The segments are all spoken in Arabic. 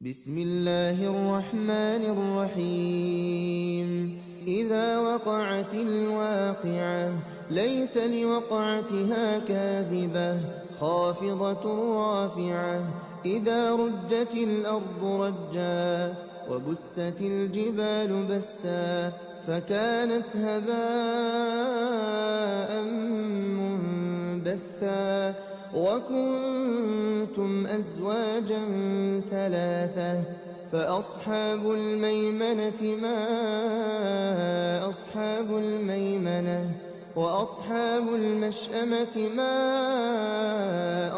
بسم الله الرحمن الرحيم إذا وقعت الواقعة ليس لوقعتها كاذبة خافضة رافعة إذا رجت الأرض رجا وبست الجبال بسا فكانت هباء منبثا وكنتم أزواجا ثلاثة فأصحاب الميمنة ما أصحاب الميمنة وأصحاب المشأمة ما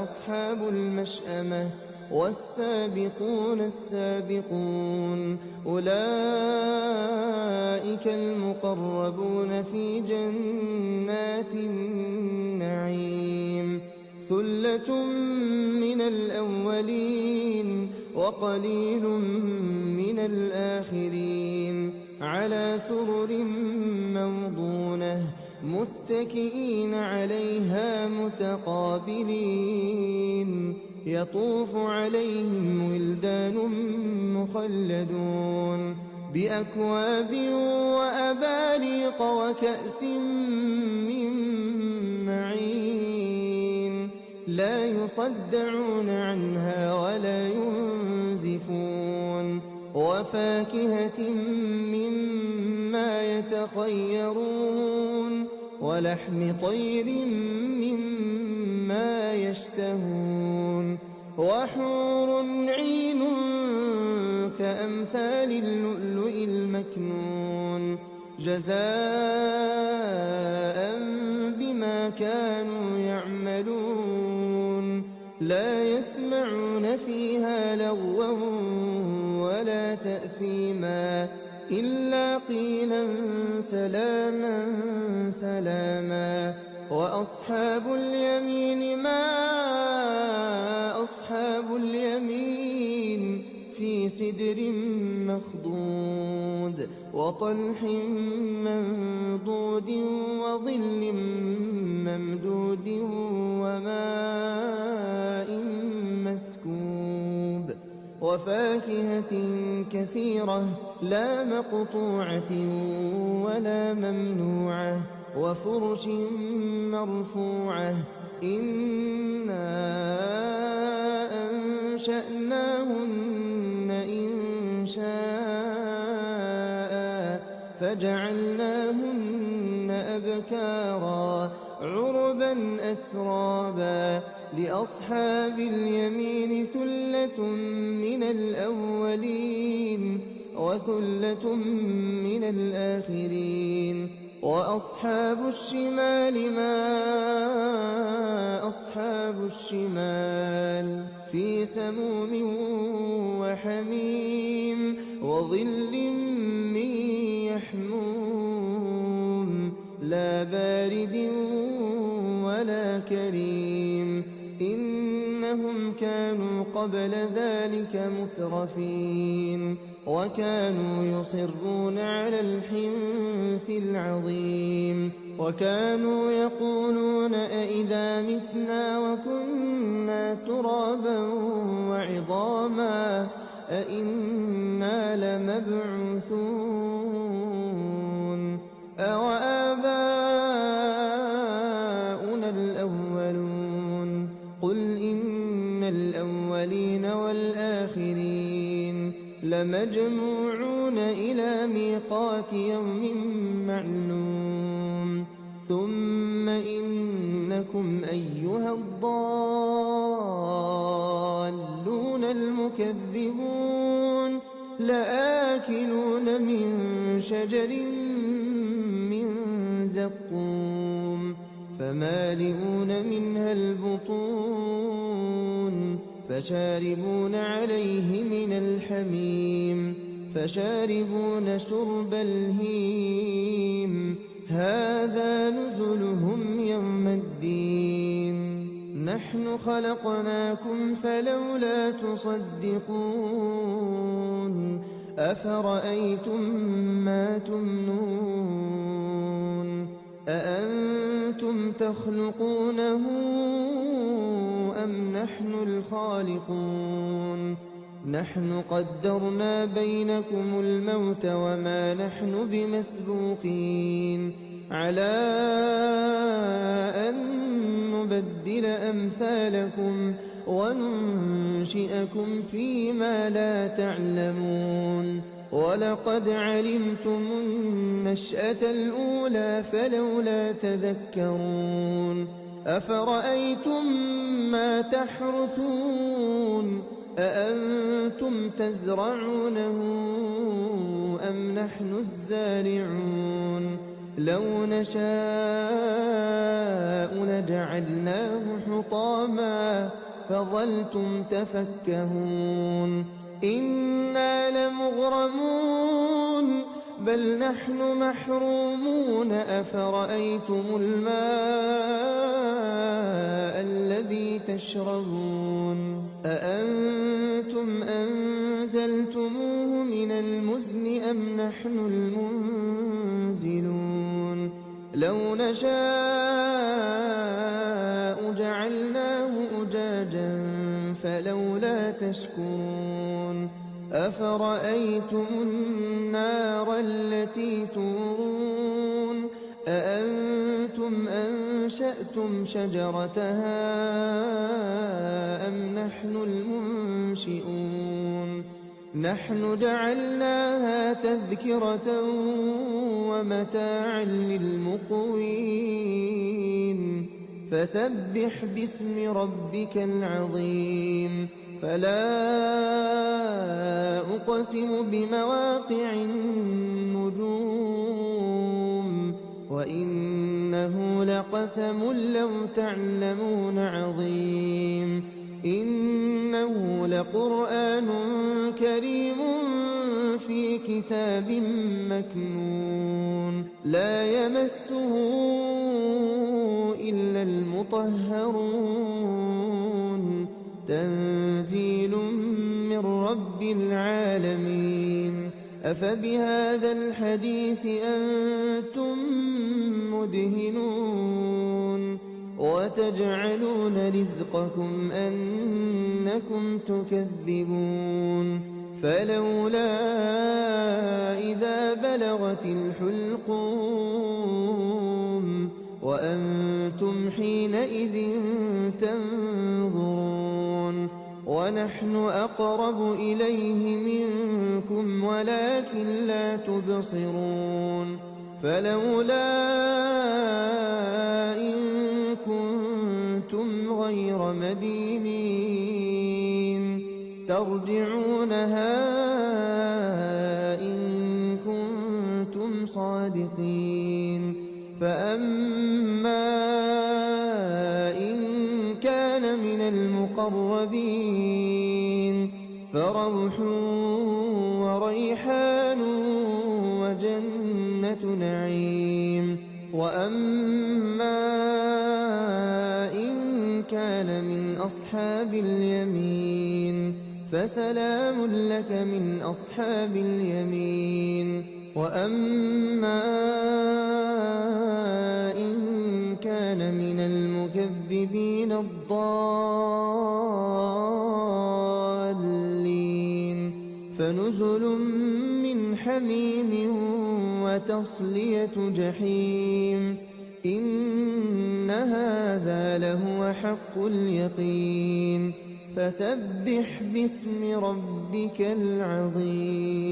أصحاب المشأمة والسابقون السابقون أولئك المقربون في جنات النعيم ثلة من الأولين وقليل من الآخرين على سرر موضونة متكئين عليها متقابلين يطوف عليهم ولدان مخلدون بأكواب وأباريق وكأس من معين لا يصدعون عنها ولا ينزفون وفاكهة مما يتخيرون ولحم طير مما يشتهون وحور عين كأمثال اللؤلؤ المكنون جزاء بما كانوا يعملون لا يسمعون فيها لغوا ولا تأثيما إلا قيلا سلاما سلاما وأصحاب اليمين ما أصحاب اليمين في سدر مخضود وطلح منضود وظل ممدود وماء مسكوب وفاكهة كثيرة لا مقطوعة ولا ممنوعة وفرش مرفوعة إنا أنشأناهن إنشاء فجعلناهن أبكارا عربا أترابا لأصحاب اليمين ثلة من الأولين وثلة من الآخرين وأصحاب الشمال ما أصحاب الشمال في سموم وحميم وظل من يحموم لا بارد ولا كريم إنهم كانوا قبل ذلك مترفين وكانوا يصرون على الحنث العظيم وكانوا يقولون أئذا متنا وكنا ترابا وعظاما أئنا لمبعوثون أوآباؤنا الأولون قل إن الأولين والآخرين لمجموعون إلى ميقات يوم معلوم ثم إنكم أيها الضالون المكذبون لآكلون من شجر من زقوم فمالئون منها البطون فشاربون عليه من الحميم فشاربون شرب الهيم هذا نزلهم يوم الدين نحن خلقناكم فلولا تصدقون أفرأيتم ما تمنون أأنتم تخلقونه أم نحن الخالقون نحن قدرنا بينكم الموت وما نحن بمسبوقين على أن نبدل أمثالكم وننشئكم فيما لا تعلمون ولقد علمتم النشأة الأولى فلولا تذكرون أفرأيتم ما تحرثون أأنتم تزرعونه أم نحن الزارعون لو نشاء لجعلناه حطاما فظلتم تفكهون إنا لمغرمون بل نحن محرومون أفرأيتم الماء الذي تشربون أأنتم أنزلتموه من المزن أم نحن المنزلون لو نشاء جعلناه أجاجا فلولا تشكرون أفرأيتم النار التي تورون أأنتم أنشأتم شجرتها أم نحن المنشئون نحن جعلناها تذكرة ومتاعا للمقوين فسبح باسم ربك العظيم فلا أقسم بمواقع النجوم وإنه لقسم لو تعلمون عظيم إنه لقرآن كريم في كتاب مكنون لا يمسه إلا المطهرون تنزيل من رب العالمين أفبهذا الحديث أنتم مدهنون وتجعلون رزقكم أنكم تكذبون فلولا إذا بلغت الحلقوم وأنتم حينئذ تنظرون ونحن أقرب إليه منكم ولكن لا تبصرون فلولا إن كنتم غير مدينين ترجعونها إن كنتم صادقين فأما إن كان من المقربين فروح وريحان وجنة نعيم وأما إن كان من أصحاب اليمين فسلام لك من أصحاب اليمين وأما إن كان من المكذبين الضالين فنزل من حميم وتصلية جحيم إن هذا لهو حق اليقين فسبح باسم ربك العظيم